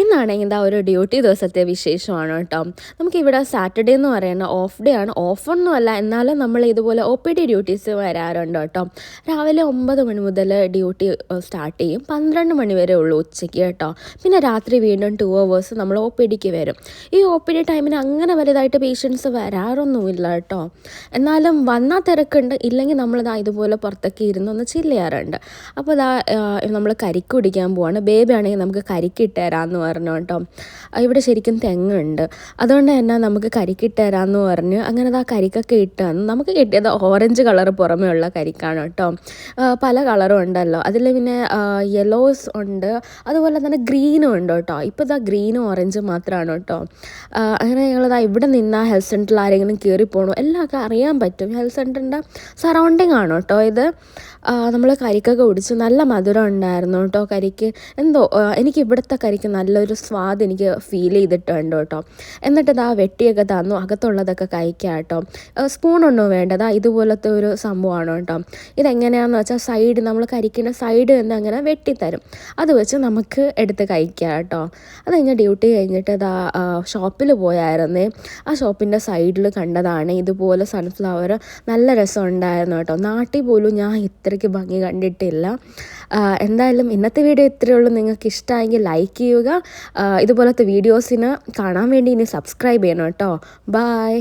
ഇന്നാണെങ്കിൽ ഇതാ ഒരു ഡ്യൂട്ടി ദിവസത്തെ വിശേഷമാണ് കേട്ടോ. നമുക്കിവിടെ സാറ്റർഡേ എന്ന് പറയുന്ന ഓഫ് ഡേ ആണ്. ഓഫൊന്നുമല്ല, എന്നാലും നമ്മൾ ഇതുപോലെ OPD ഡ്യൂട്ടീസ് വരാറുണ്ട് കേട്ടോ. രാവിലെ 9 മണി മുതൽ ഡ്യൂട്ടി സ്റ്റാർട്ട് ചെയ്യും. 12 മണി വരെ ഉള്ളൂ ഉച്ചയ്ക്ക് കേട്ടോ. പിന്നെ രാത്രി വീണ്ടും 2 അവേഴ്സ് നമ്മൾ OPDക്ക് വരും. ഈ OPD ടൈമിന് അങ്ങനെ വലുതായിട്ട് പേഷ്യൻസ് വരാറൊന്നുമില്ല കേട്ടോ. എന്നാലും വന്നാൽ തിരക്കുണ്ട്, ഇല്ലെങ്കിൽ നമ്മളിതാ ഇതുപോലെ പുറത്തൊക്കെ ഇരുന്നൊന്ന് ചില്ല് ചെയ്യാറുണ്ട്. അപ്പോൾ ഇതാ നമ്മൾ കരിക്ക് കുടിക്കാൻ പോവാണ്. ബേബി ആണെങ്കിൽ നമുക്ക് കരിക്കിട്ട് തരാമെന്ന് പറഞ്ഞു കേട്ടോ. ഇവിടെ ശരിക്കും തെങ്ങുണ്ട്, അതുകൊണ്ട് തന്നെ നമുക്ക് കരിക്കിട്ട് തരാമെന്ന് പറഞ്ഞ് അങ്ങനെ ആ കരിക്കൊക്കെ ഇട്ട് തന്നു. നമുക്ക് കിട്ടിയത് ഓറഞ്ച് കളർ പുറമേ ഉള്ള കരിക്കാണ് കേട്ടോ. പല കളറും ഉണ്ടല്ലോ, അതിൽ പിന്നെ യെല്ലോസ് ഉണ്ട്, അതുപോലെ തന്നെ ഗ്രീനും ഉണ്ട് കേട്ടോ. ഇപ്പോൾ ഇതാ ഗ്രീനും ഓറഞ്ചും മാത്രമാണ് കേട്ടോ. അങ്ങനെ ഞങ്ങളിതാ ഇവിടെ നിന്നാൽ ഹെൽത്ത് സെൻറ്ററിൽ ആരെങ്കിലും കയറിപ്പോകണോ എല്ലാമൊക്കെ അറിയാൻ പറ്റും. ഹെൽത്ത് സെൻറ്ററിൻ്റെ സറൗണ്ടിങ് ആണ് കേട്ടോ ഇത്. നമ്മൾ കരിക്കൊക്കെ കുടിച്ച് നല്ല മധുരം ഉണ്ടായിരുന്നു കേട്ടോ കരിക്ക്. എന്തോ എനിക്ക് ഇവിടുത്തെ കരിക്ക് നല്ലൊരു സ്വാദ് എനിക്ക് ഫീൽ ചെയ്തിട്ടുണ്ട് കേട്ടോ. എന്നിട്ട് ഇതാ വെട്ടിയൊക്കെ തന്നു, അകത്തുള്ളതൊക്കെ കഴിക്കാം കേട്ടോ. സ്പൂണൊന്നും വേണ്ടതാ, ഇതുപോലത്തെ ഒരു സംഭവമാണ് കേട്ടോ. ഇതെങ്ങനെയാണെന്ന് വെച്ചാൽ സൈഡ് നമ്മൾ കരിക്കിൻ്റെ സൈഡ് എന്ന് അങ്ങനെ വെട്ടിത്തരും, അത് വെച്ച് നമുക്ക് എടുത്ത് കഴിക്കാം കേട്ടോ. അത് കഴിഞ്ഞ് ഡ്യൂട്ടി കഴിഞ്ഞിട്ട് ഇതാ ഷോപ്പിൽ പോയായിരുന്നേ. ആ ഷോപ്പിൻ്റെ സൈഡിൽ കണ്ടതാണ് ഇതുപോലെ സൺഫ്ലവർ. നല്ല രസം ഉണ്ടായിരുന്നു കേട്ടോ. നാട്ടിൽ പോലും ഞാൻ ഇത്രയ്ക്ക് ഭംഗി കണ്ടിട്ടില്ല. എന്തായാലും ഇന്നത്തെ വീഡിയോ ഇത്രയേ ഉള്ളൂ. നിങ്ങൾക്ക് ഇഷ്ടമായെങ്കിൽ ലൈക്ക് ചെയ്യുക. ഇതുപോലത്തെ വീഡിയോസിന് കാണാൻ വേണ്ടി ഇനി സബ്സ്ക്രൈബ് ചെയ്യണം കേട്ടോ. ബൈ.